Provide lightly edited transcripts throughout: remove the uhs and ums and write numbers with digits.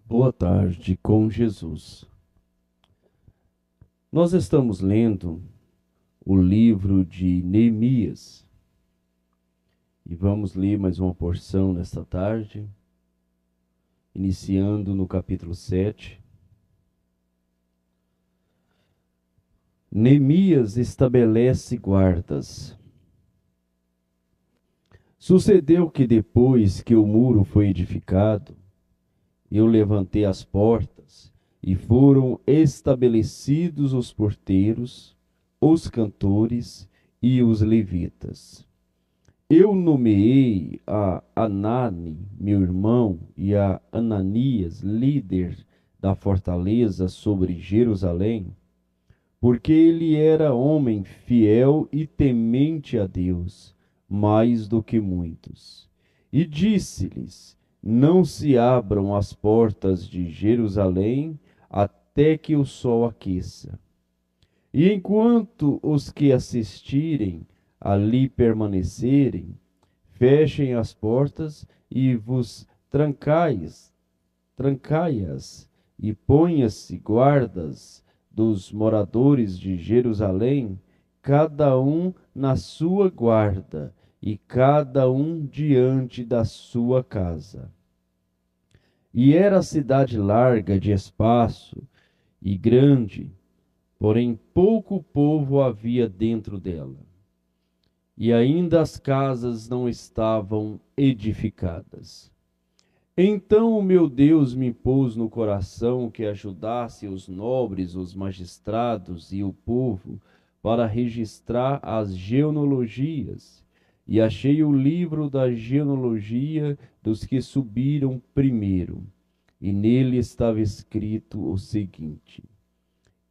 Boa tarde com Jesus. Nós estamos lendo o livro de Neemias e vamos ler mais uma porção nesta tarde, iniciando no capítulo 7. Neemias estabelece guardas. Sucedeu que depois que o muro foi edificado, eu levantei as portas e foram estabelecidos os porteiros, os cantores e os levitas. Eu nomeei a Anani, meu irmão, e a Ananias, líder da fortaleza sobre Jerusalém, porque ele era homem fiel e temente a Deus, mais do que muitos. E disse-lhes: não se abram as portas de Jerusalém até que o sol aqueça. E enquanto os que assistirem ali permanecerem, fechem as portas e vos trancai-as, e ponha-se guardas dos moradores de Jerusalém, cada um na sua guarda, e cada um diante da sua casa. E era a cidade larga de espaço e grande, porém pouco povo havia dentro dela. E ainda as casas não estavam edificadas. Então o meu Deus me pôs no coração que ajudasse os nobres, os magistrados e o povo para registrar as genealogias. E achei o livro da genealogia dos que subiram primeiro. E nele estava escrito o seguinte: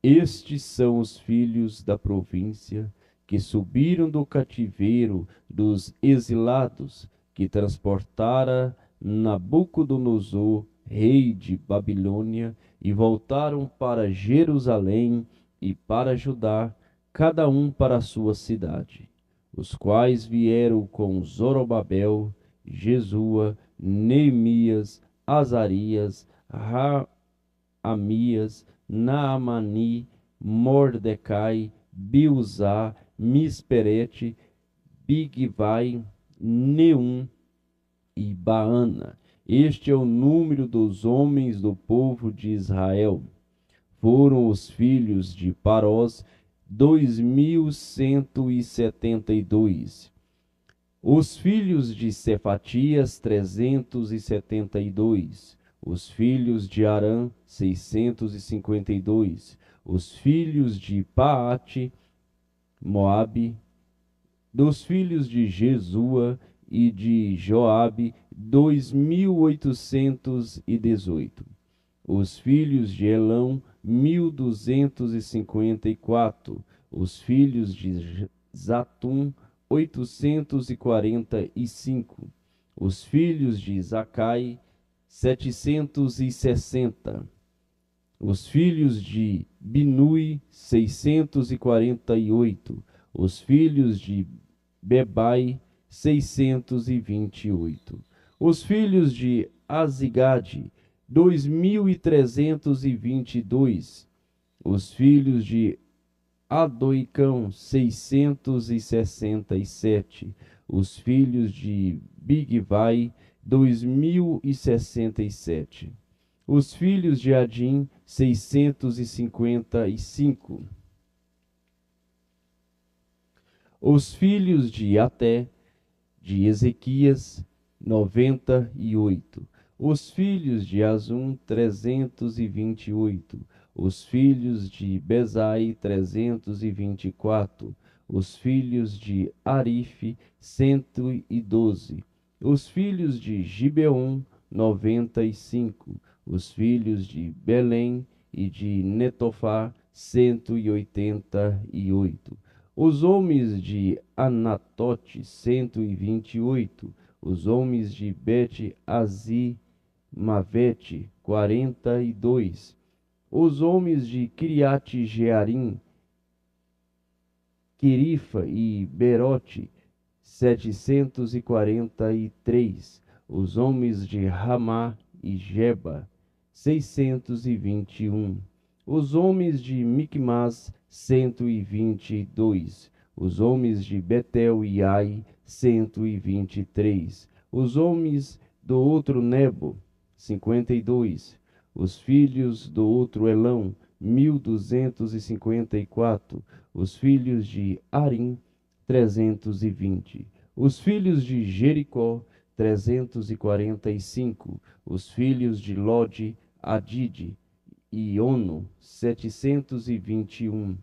estes são os filhos da província que subiram do cativeiro dos exilados que transportara Nabucodonosor, rei de Babilônia, e voltaram para Jerusalém e para Judá, cada um para a sua cidade, os quais vieram com Zorobabel, Jesua, Neemias, Azarias, Amias, Naamani, Mordecai, Bilzá, Misperete, Bigvai, Neum e Baana. Este é o número dos homens do povo de Israel. Foram os filhos de Parós, 2172. Os filhos de Cefatias, 372. Os filhos de Arã, 652. Os filhos de Paate, Moabe, dos filhos de Jesua e de Joabe, 2818. Os filhos de Elão, 1254. Os filhos de Zatum, 845. Os filhos de Zacai, 760. Os filhos de Binui, 648. Os filhos de Bebai, 628. Os filhos de Azigade, 2322. Os filhos de Adoicão, 667. Os filhos de Bigvai, 2067. Os filhos de Adim, 655. Os filhos de Até, de Ezequias, 98. Os filhos de Azum, 328. Os filhos de Bezai, 324. Os filhos de Arife, 112. Os filhos de Gibeon, 95. Os filhos de Belém e de Netofá, 188. Os homens de Anatote, 128. Os homens de Bet-Azimavete, 42. Os homens de Criate Jearim, Quirifa e Berote, 743. Os homens de Ramá e Geba, 621. Os homens de Micmas, 122. Os homens de Betel e Ai, 123. Os homens do outro Nebo, 52. Os filhos do outro Elão, 1254. Os filhos de Arim, 320. Os filhos de Jericó, 345. Os filhos de Lode, Adide e Ono, 721.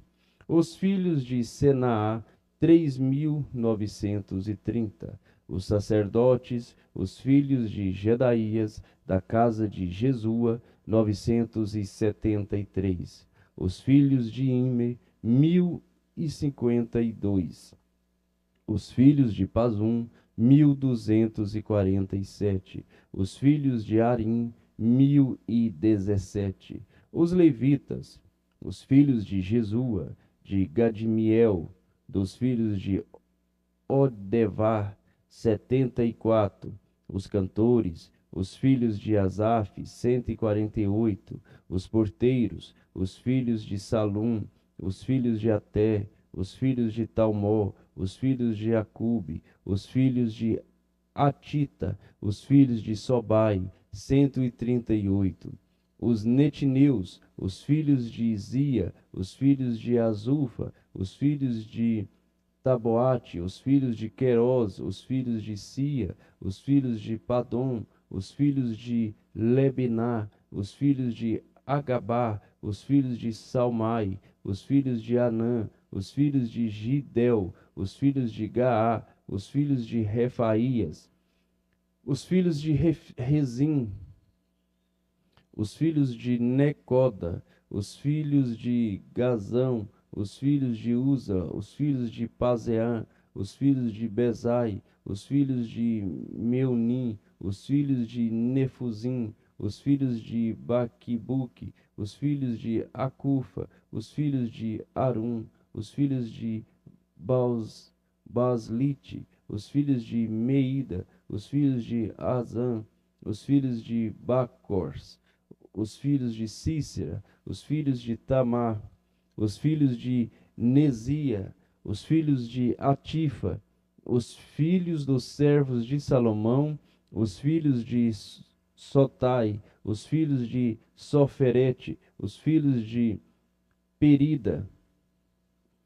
Os filhos de Senaá, 3.930. Os sacerdotes, os filhos de Jedaías, da casa de Jesua, 973. Os filhos de Imer, 1.052. Os filhos de Pazum, 1.247. Os filhos de Arim, 1.017. Os levitas, os filhos de Jesua, de Gadmiel, dos filhos de Odevar, 74. Os cantores, os filhos de Asaf, 148. Os porteiros, os filhos de Salum, os filhos de Até, os filhos de Talmó, os filhos de Acube, os filhos de Atita, os filhos de Sobai, 138. Os netineus, os filhos de Izia, os filhos de Azufa, os filhos de Taboate, os filhos de Queros, os filhos de Sia, os filhos de Padom, os filhos de Lebiná, os filhos de Agabá, os filhos de Salmai, os filhos de Anã, os filhos de Gidel, os filhos de Gaá, os filhos de Refaías, os filhos de Rezim, os filhos de Necoda, os filhos de Gazão, os filhos de Uza, os filhos de Pazeã, os filhos de Bezai, os filhos de Meunim, os filhos de Nefuzim, os filhos de Baquibuque, os filhos de Acufa, os filhos de Arum, os filhos de Baslite, os filhos de Meida, os filhos de Azan, os filhos de Bacors, os filhos de Cícera, os filhos de Tamar, os filhos de Nezia, os filhos de Atifa, os filhos dos servos de Salomão, os filhos de Sotai, os filhos de Soferete, os filhos de Perida,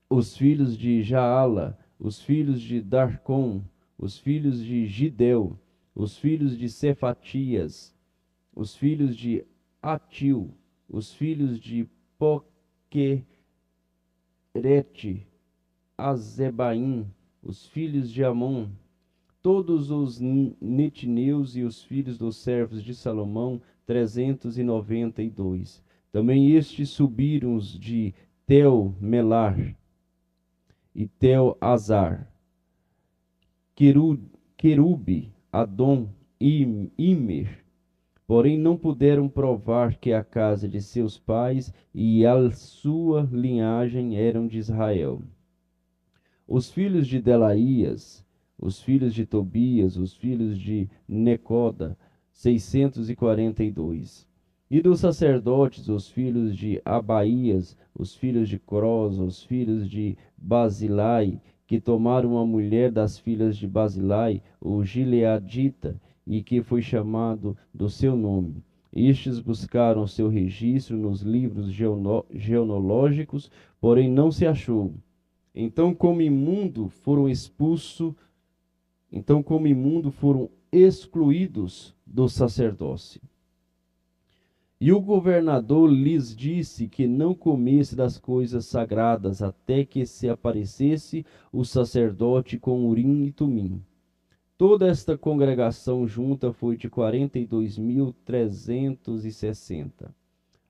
os filhos de Jaala, os filhos de Darcon, os filhos de Gidel, os filhos de Cefatias, os filhos de Atil, os filhos de Poquerete, Azebaim, os filhos de Amon, todos os netineus e os filhos dos servos de Salomão, 392. Também estes subiram os de Tel-Melar e Tel-Azar, Querube, Adom e Imer. Porém não puderam provar que a casa de seus pais e a sua linhagem eram de Israel. Os filhos de Delaías, os filhos de Tobias, os filhos de Necoda, 642. E dos sacerdotes, os filhos de Abaías, os filhos de Cros, os filhos de Basilai, que tomaram a mulher das filhas de Basilai, o Gileadita, e que foi chamado do seu nome. Estes buscaram seu registro nos livros genealógicos, porém não se achou. Então, como imundo foram excluídos do sacerdócio. E o governador lhes disse que não comesse das coisas sagradas até que se aparecesse o sacerdote com Urim e Tumim. Toda esta congregação junta foi de 42.360.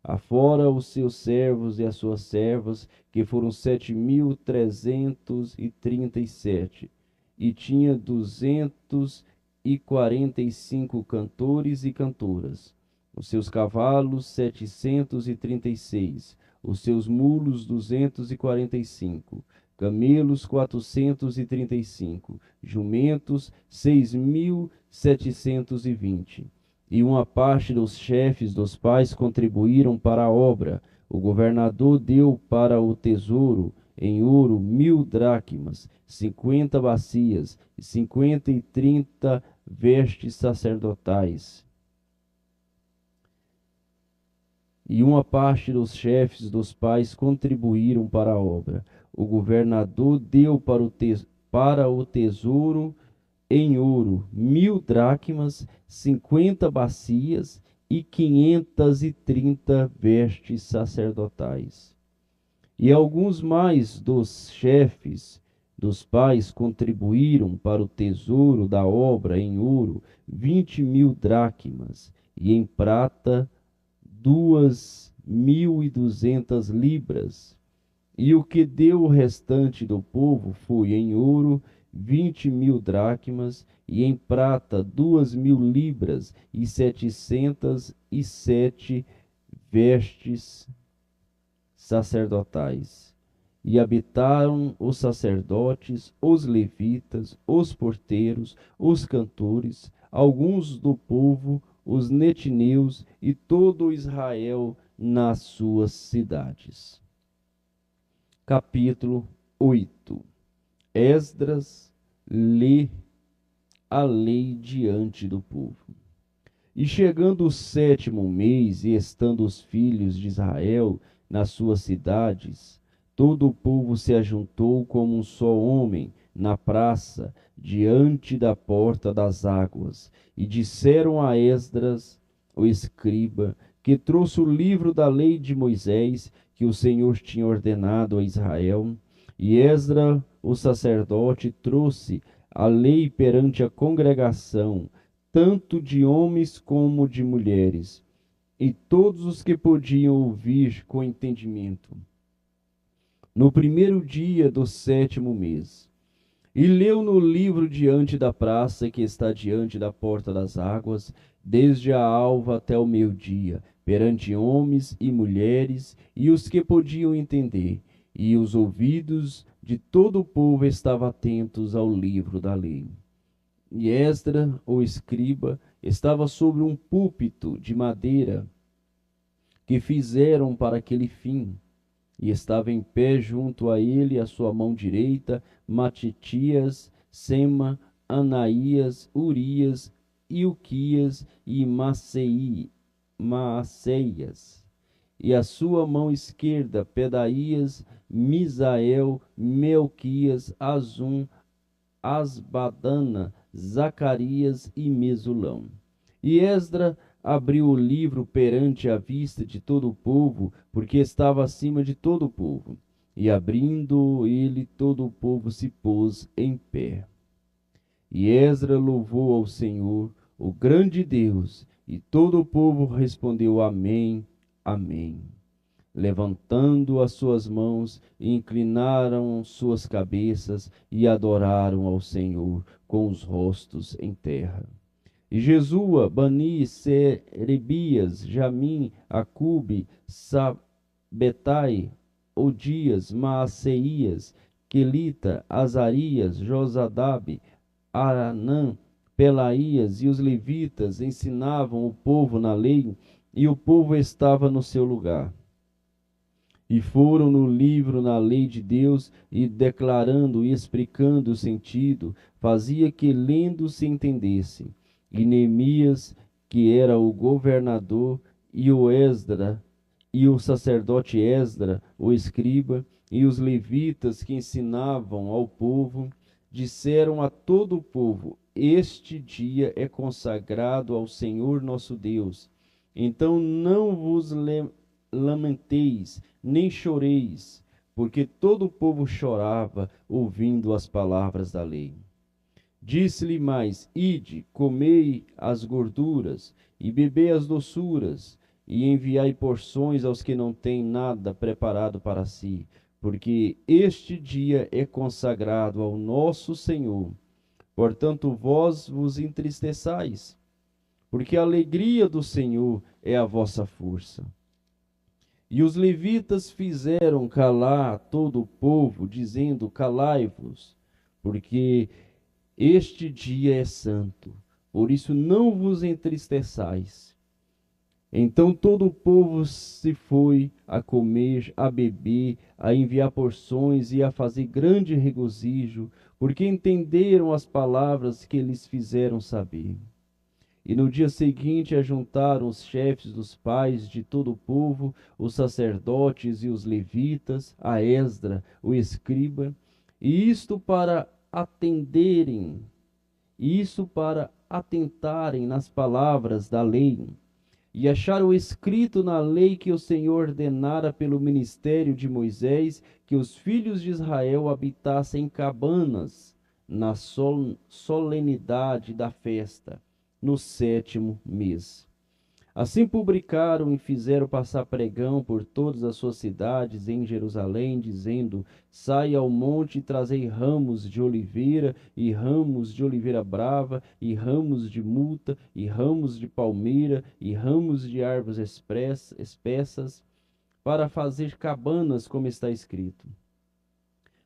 Afora os seus servos e as suas servas, que foram 7.337, e tinha 245 cantores e cantoras. Os seus cavalos, 736, os seus mulos, 245, camelos, 435, jumentos, 6.720. e uma parte dos chefes dos pais contribuíram para a obra. O governador deu para o tesouro em ouro 1.000 dracmas, 50 bacias, e 50 e 30 vestes sacerdotais. E uma parte dos chefes dos pais contribuíram para a obra. O governador deu para o tesouro em ouro 1.000 dracmas, 50 bacias e 530 vestes sacerdotais. E alguns mais dos chefes dos pais contribuíram para o tesouro da obra em ouro 20.000 dracmas, e em prata 2.200 libras. E o que deu o restante do povo foi em ouro 20.000 dracmas, e em prata 2.000 libras e 707 vestes sacerdotais. E habitaram os sacerdotes, os levitas, os porteiros, os cantores, alguns do povo, os netineus e todo Israel nas suas cidades. Capítulo 8. Esdras lê a lei diante do povo. E chegando o 7º mês, e estando os filhos de Israel nas suas cidades, todo o povo se ajuntou como um só homem na praça, diante da porta das águas, e disseram a Esdras, o escriba, que trouxe o livro da lei de Moisés, que o Senhor tinha ordenado a Israel. E Esdras, o sacerdote, trouxe a lei perante a congregação, tanto de homens como de mulheres, e todos os que podiam ouvir com entendimento. No primeiro dia do 7º mês, e leu no livro diante da praça que está diante da porta das águas, desde a alva até o meio-dia, perante homens e mulheres, e os que podiam entender, e os ouvidos de todo o povo estavam atentos ao livro da lei. E Esdras, o escriba, estava sobre um púlpito de madeira que fizeram para aquele fim, e estava em pé junto a ele, à sua mão direita, Matitias, Sema, Anaías, Urias, Ilquias e Maaceias, e à sua mão esquerda, Pedaías, Misael, Melquias, Azum, Asbadana, Zacarias e Mesulão. E Esdras abriu o livro perante a vista de todo o povo, porque estava acima de todo o povo. E abrindo ele, todo o povo se pôs em pé. E Esdras louvou ao Senhor, o grande Deus, e todo o povo respondeu: Amém, Amém. Levantando as suas mãos, inclinaram suas cabeças e adoraram ao Senhor com os rostos em terra. E Jesua, Bani, Serebias, Jamim, Acube, Sabetai, Odias, Maaceias, Quelita, Azarias, Josadabe, Aranã, Pelaías e os levitas ensinavam o povo na lei, e o povo estava no seu lugar. E foram no livro na lei de Deus, e declarando e explicando o sentido, fazia que lendo se entendesse. E Neemias, que era o governador, e o Esdras, e o sacerdote Esdras, o escriba, e os levitas que ensinavam ao povo, disseram a todo o povo: Este dia é consagrado ao Senhor nosso Deus. Então não vos lamenteis, nem choreis, porque todo o povo chorava, ouvindo as palavras da lei. Disse-lhe mais: Ide, comei as gorduras, e bebei as doçuras, e enviai porções aos que não têm nada preparado para si, porque este dia é consagrado ao nosso Senhor. Portanto, vós vos entristeçais, porque a alegria do Senhor é a vossa força. E os levitas fizeram calar todo o povo, dizendo: Calai-vos, porque este dia é santo. por isso não vos entristeçais. Então todo o povo se foi a comer, a beber, a enviar porções e a fazer grande regozijo, porque entenderam as palavras que lhes fizeram saber. E no dia seguinte ajuntaram os chefes dos pais de todo o povo, os sacerdotes e os levitas, a Esdra, o escriba, e isto para atentarem nas palavras da lei, e acharam escrito na lei que o Senhor ordenara pelo ministério de Moisés que os filhos de Israel habitassem em cabanas na solenidade da festa, no 7º mês. Assim publicaram e fizeram passar pregão por todas as suas cidades em Jerusalém, dizendo: Saia ao monte e trazei ramos de oliveira, e ramos de oliveira brava, e ramos de multa, e ramos de palmeira, e ramos de árvores espessas, para fazer cabanas, como está escrito.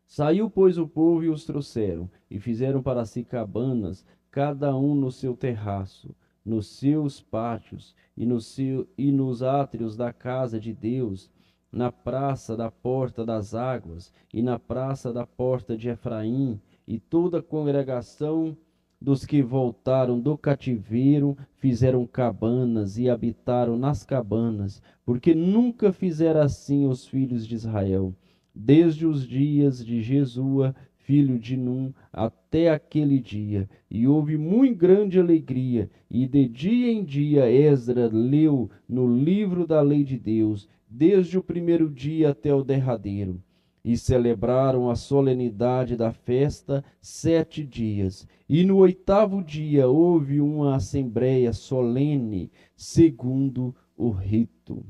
Saiu, pois, o povo e os trouxeram, e fizeram para si cabanas, cada um no seu terraço, nos seus pátios e nos átrios da casa de Deus, na praça da porta das águas e na praça da porta de Efraim, e toda a congregação dos que voltaram do cativeiro fizeram cabanas e habitaram nas cabanas, porque nunca fizeram assim os filhos de Israel, desde os dias de Jesua, filho de Num, até aquele dia, e houve muito grande alegria, e de dia em dia Esdras leu no livro da lei de Deus, desde o primeiro dia até o derradeiro. E celebraram a solenidade da festa 7 dias, e no 8º dia houve uma assembleia solene, segundo o rito.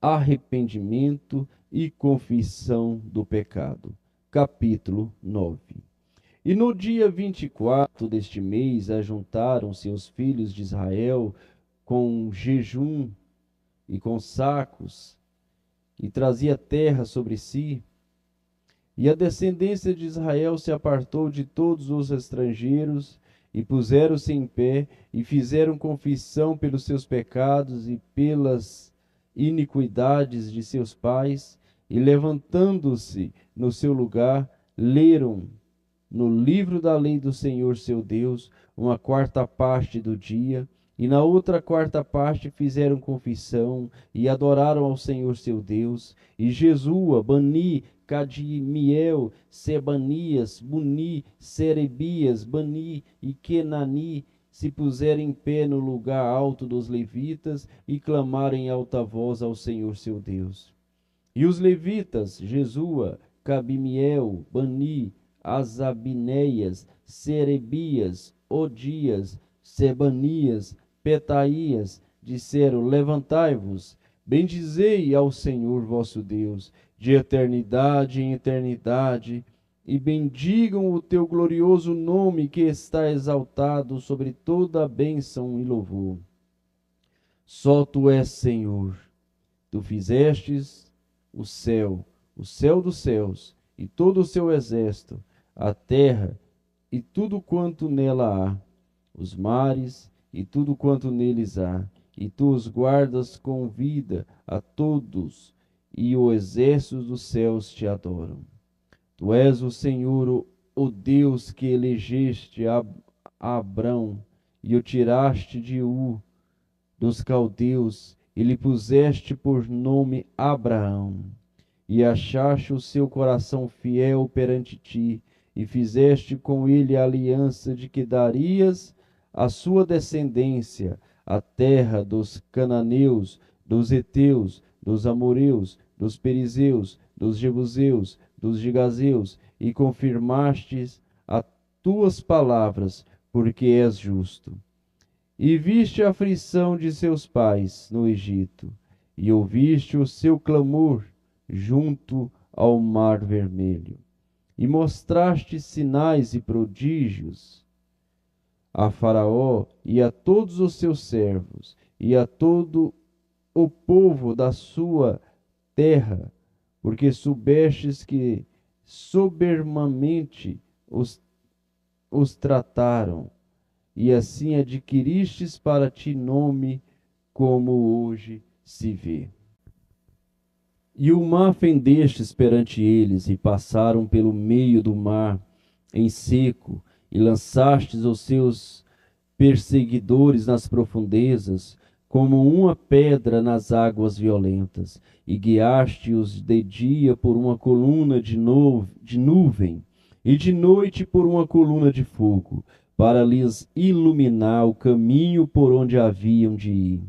Arrependimento e confissão do pecado. Capítulo 9. E no dia 24 deste mês ajuntaram-se os filhos de Israel com jejum e com sacos, e trazia terra sobre si. E a descendência de Israel se apartou de todos os estrangeiros, e puseram-se em pé, e fizeram confissão pelos seus pecados e pelas iniquidades de seus pais, e levantando-se no seu lugar, leram no livro da lei do Senhor seu Deus, uma quarta parte do dia, e na outra quarta parte fizeram confissão, e adoraram ao Senhor seu Deus, e Jesua, Bani, Cadmiel, Sebanias, Buni, Serebias, Bani e Kenani, se puseram em pé no lugar alto dos levitas, e clamaram em alta voz ao Senhor seu Deus. E os levitas, Jesua, Cadmiel, Bani, Asabineias, Serebias, Odias, Sebanias, Petaías, disseram: Levantai-vos, bendizei ao Senhor vosso Deus, de eternidade em eternidade, e bendigam o teu glorioso nome, que está exaltado sobre toda a bênção e louvor. Só tu és Senhor, tu fizestes o céu dos céus, e todo o seu exército, a terra e tudo quanto nela há, os mares e tudo quanto neles há, e tu os guardas com vida a todos, e o exército dos céus te adoram. Tu és o Senhor, o Deus que elegeste a Abrão, e o tiraste de dos caldeus, e lhe puseste por nome Abraão. E achaste o seu coração fiel perante ti, e fizeste com ele a aliança de que darias à sua descendência a terra dos cananeus, dos heteus, dos amoreus, dos perizeus, dos jebuseus, dos gigazeus, e confirmastes as tuas palavras, porque és justo. E viste a aflição de seus pais no Egito, e ouviste o seu clamor junto ao mar vermelho, e mostraste sinais e prodígios a Faraó e a todos os seus servos, e a todo o povo da sua terra, porque soubestes que soberbamente os trataram, e assim adquiristes para ti nome, como hoje se vê. E o mar fendestes perante eles, e passaram pelo meio do mar em seco, e lançastes os seus perseguidores nas profundezas, como uma pedra nas águas violentas, e guiaste-os de dia por uma coluna de nuvem, e de noite por uma coluna de fogo, para lhes iluminar o caminho por onde haviam de ir.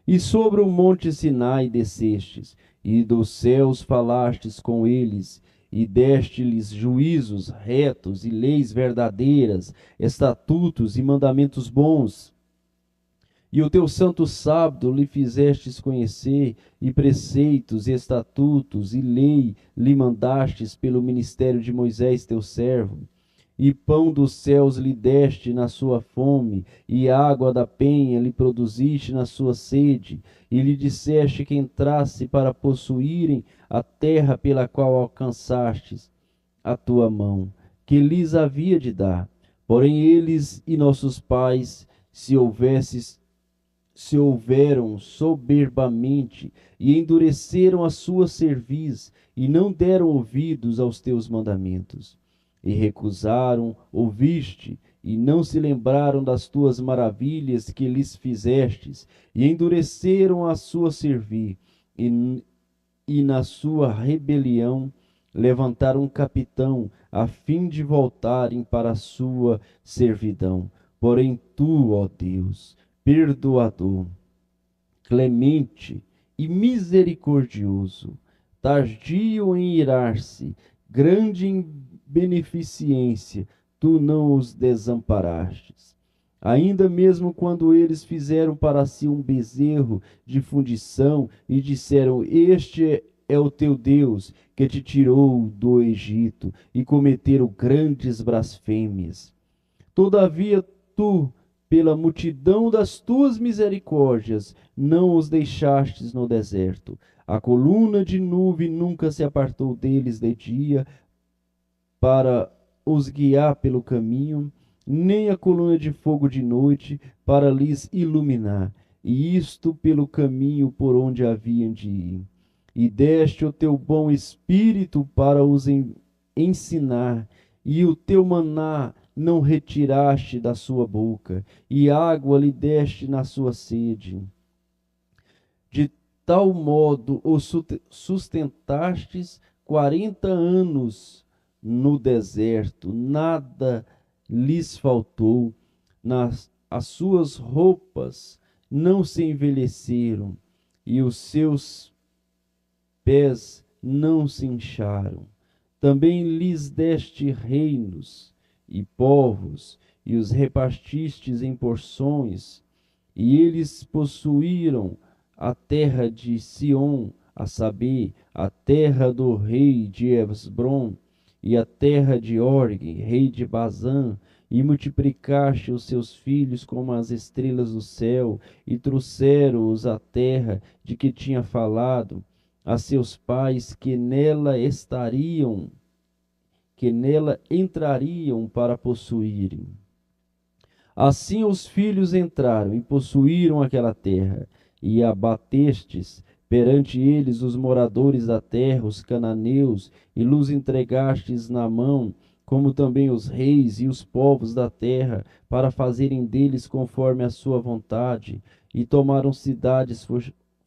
E sobre o monte Sinai descestes, e dos céus falastes com eles, e deste-lhes juízos retos e leis verdadeiras, estatutos e mandamentos bons. E o teu santo sábado lhe fizestes conhecer, e preceitos, e estatutos, e lei lhe mandastes pelo ministério de Moisés teu servo. E pão dos céus lhe deste na sua fome, e água da penha lhe produziste na sua sede, e lhe disseste que entrasse para possuírem a terra pela qual alcançastes a tua mão, que lhes havia de dar. Porém eles e nossos pais se houveram soberbamente e endureceram a sua cerviz, e não deram ouvidos aos teus mandamentos. E recusaram ouvir-te, e não se lembraram das tuas maravilhas que lhes fizestes, e endureceram a sua cerviz, e na sua rebelião levantaram um capitão, a fim de voltarem para a sua servidão. Porém tu, ó Deus, perdoador, clemente e misericordioso, tardio em irar-se, grande em beneficência, tu não os desamparastes. Ainda mesmo quando eles fizeram para si um bezerro de fundição e disseram: Este é o teu Deus, que te tirou do Egito, e cometeram grandes blasfêmias. Todavia tu, pela multidão das tuas misericórdias, não os deixastes no deserto. A coluna de nuvem nunca se apartou deles de dia para os guiar pelo caminho, nem a coluna de fogo de noite para lhes iluminar, e isto pelo caminho por onde haviam de ir. E deste o teu bom espírito para os ensinar, e o teu maná não retiraste da sua boca, e água lhe deste na sua sede. De tal modo o sustentastes 40 anos no deserto, nada lhes faltou, as suas roupas não se envelheceram, e os seus pés não se incharam. Também lhes deste reinos e povos, e os repartistes em porções, e eles possuíram a terra de Sion, a saber, a terra do rei de Esbrom, e a terra de Og, rei de Bazã, e multiplicaste os seus filhos como as estrelas do céu, e trouxeram-os à terra de que tinha falado a seus pais, que nela entrariam para possuírem. Assim os filhos entraram e possuíram aquela terra, e abatestes perante eles os moradores da terra, os cananeus, e los entregastes na mão, como também os reis e os povos da terra, para fazerem deles conforme a sua vontade, e tomaram cidades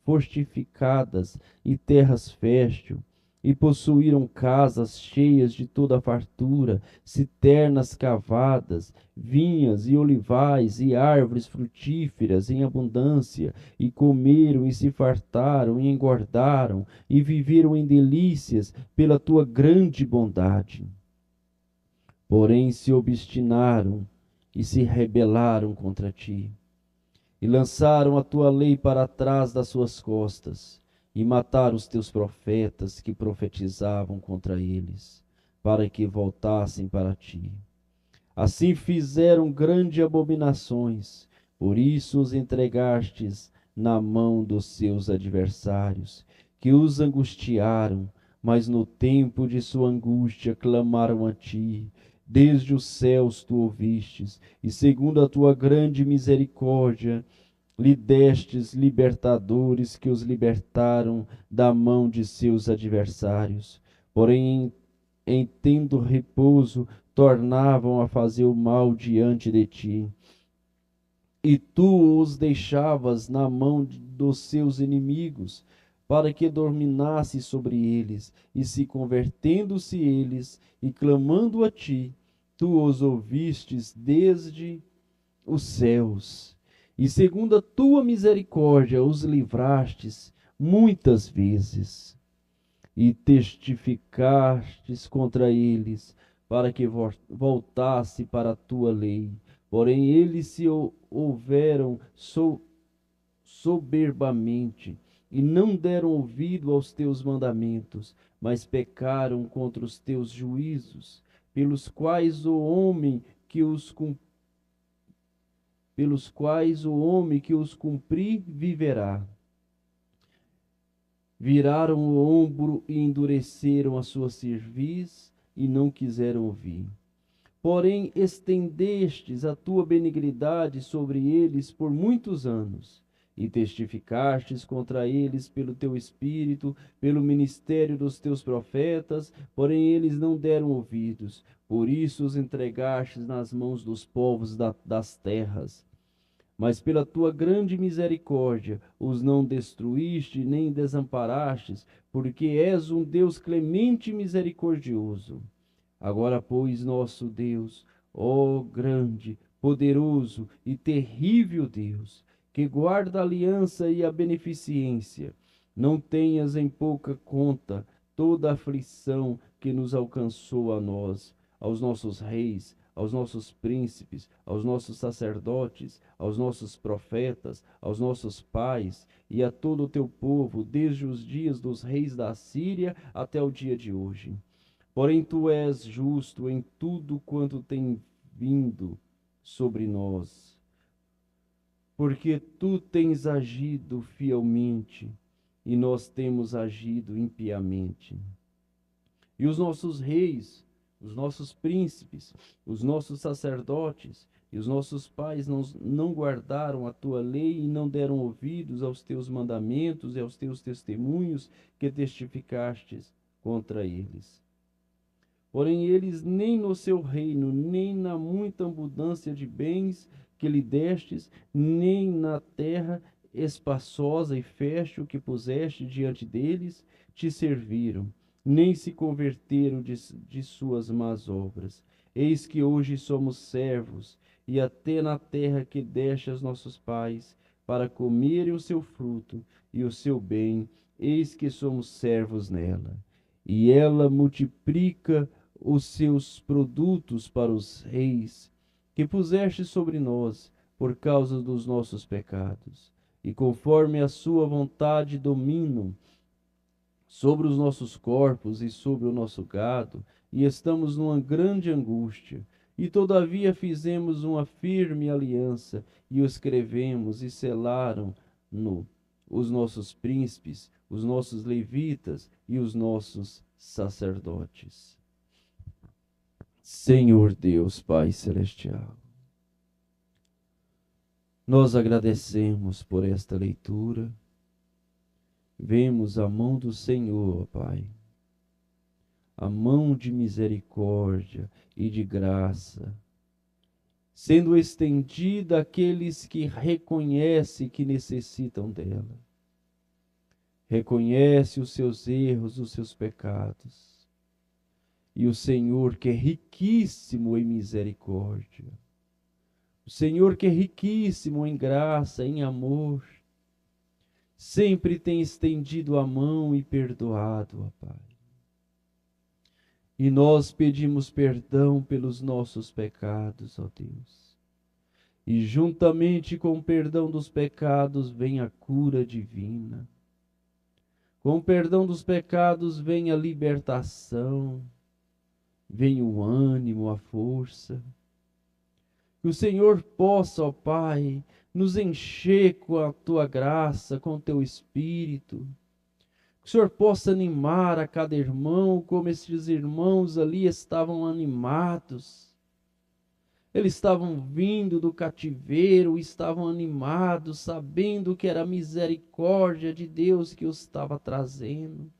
fortificadas e terras fértil, e possuíram casas cheias de toda a fartura, citernas cavadas, vinhas e olivais e árvores frutíferas em abundância, e comeram e se fartaram e engordaram, e viveram em delícias pela tua grande bondade. Porém se obstinaram e se rebelaram contra ti, e lançaram a tua lei para trás das suas costas, e mataram os teus profetas que profetizavam contra eles, para que voltassem para ti. Assim fizeram grandes abominações, por isso os entregastes na mão dos seus adversários, que os angustiaram, mas no tempo de sua angústia clamaram a ti, desde os céus tu ouvistes, e segundo a tua grande misericórdia, lhe destes libertadores que os libertaram da mão de seus adversários. Porém, em tendo repouso, tornavam a fazer o mal diante de ti. E tu os deixavas na mão dos seus inimigos, para que dominasse sobre eles, e se convertendo-se eles, e clamando a ti, tu os ouvistes desde os céus, e segundo a tua misericórdia os livrastes muitas vezes, e testificastes contra eles, para que voltasse para a tua lei. Porém, eles se houveram soberbamente, e não deram ouvido aos teus mandamentos, mas pecaram contra os teus juízos, pelos quais o homem que os cumprir viverá. Viraram o ombro e endureceram a sua cerviz, e não quiseram ouvir. Porém, estendestes a tua benignidade sobre eles por muitos anos, e testificastes contra eles pelo teu Espírito, pelo ministério dos teus profetas, porém eles não deram ouvidos. Por isso os entregastes nas mãos dos povos das terras. Mas pela tua grande misericórdia os não destruíste nem desamparastes, porque és um Deus clemente e misericordioso. Agora, pois, nosso Deus, ó grande, poderoso e terrível Deus, que guarda a aliança e a beneficência, não tenhas em pouca conta toda a aflição que nos alcançou a nós, aos nossos reis, aos nossos príncipes, aos nossos sacerdotes, aos nossos profetas, aos nossos pais e a todo o teu povo, desde os dias dos reis da Assíria até o dia de hoje. Porém, tu és justo em tudo quanto tem vindo sobre nós, porque tu tens agido fielmente e nós temos agido impiamente. E os nossos reis, os nossos príncipes, os nossos sacerdotes e os nossos pais não guardaram a tua lei e não deram ouvidos aos teus mandamentos e aos teus testemunhos que testificastes contra eles. Porém, eles nem no seu reino, nem na muita abundância de bens que lhe destes, nem na terra espaçosa e fértil que puseste diante deles, te serviram, nem se converteram de suas más obras. Eis que hoje somos servos, e até na terra que deste aos nossos pais, para comerem o seu fruto e o seu bem, eis que somos servos nela. E ela multiplica os seus produtos para os reis, que puseste sobre nós por causa dos nossos pecados, e conforme a sua vontade dominam sobre os nossos corpos e sobre o nosso gado, e estamos numa grande angústia. E todavia fizemos uma firme aliança, e o escrevemos e selaram-no os nossos príncipes, os nossos levitas e os nossos sacerdotes. Senhor Deus, Pai Celestial, nós agradecemos por esta leitura. Vemos a mão do Senhor, Pai, a mão de misericórdia e de graça, sendo estendida àqueles que reconhecem que necessitam dela. Reconhece os seus erros, os seus pecados. E o Senhor, que é riquíssimo em misericórdia, o Senhor, que é riquíssimo em graça, em amor, sempre tem estendido a mão e perdoado, ó Pai. E nós pedimos perdão pelos nossos pecados, ó Deus. E juntamente com o perdão dos pecados vem a cura divina. Com o perdão dos pecados vem a libertação, vem o ânimo, a força. Que o Senhor possa, ó Pai, nos encher com a Tua graça, com o Teu Espírito. Que o Senhor possa animar a cada irmão, como esses irmãos ali estavam animados. Eles estavam vindo do cativeiro, estavam animados, sabendo que era a misericórdia de Deus que os estava trazendo.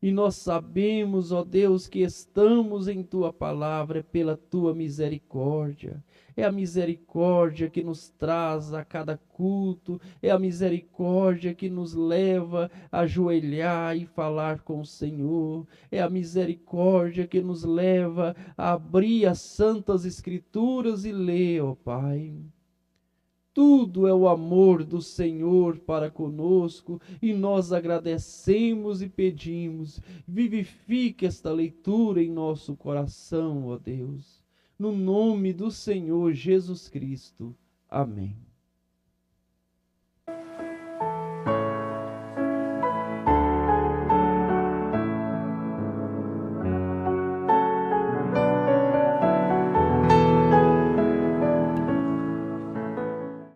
E nós sabemos, ó Deus, que estamos em Tua palavra, é pela Tua misericórdia. É a misericórdia que nos traz a cada culto, é a misericórdia que nos leva a ajoelhar e falar com o Senhor. É a misericórdia que nos leva a abrir as santas escrituras e ler, ó Pai. Tudo é o amor do Senhor para conosco e nós agradecemos e pedimos. Vivifique esta leitura em nosso coração, ó Deus. No nome do Senhor Jesus Cristo. Amém.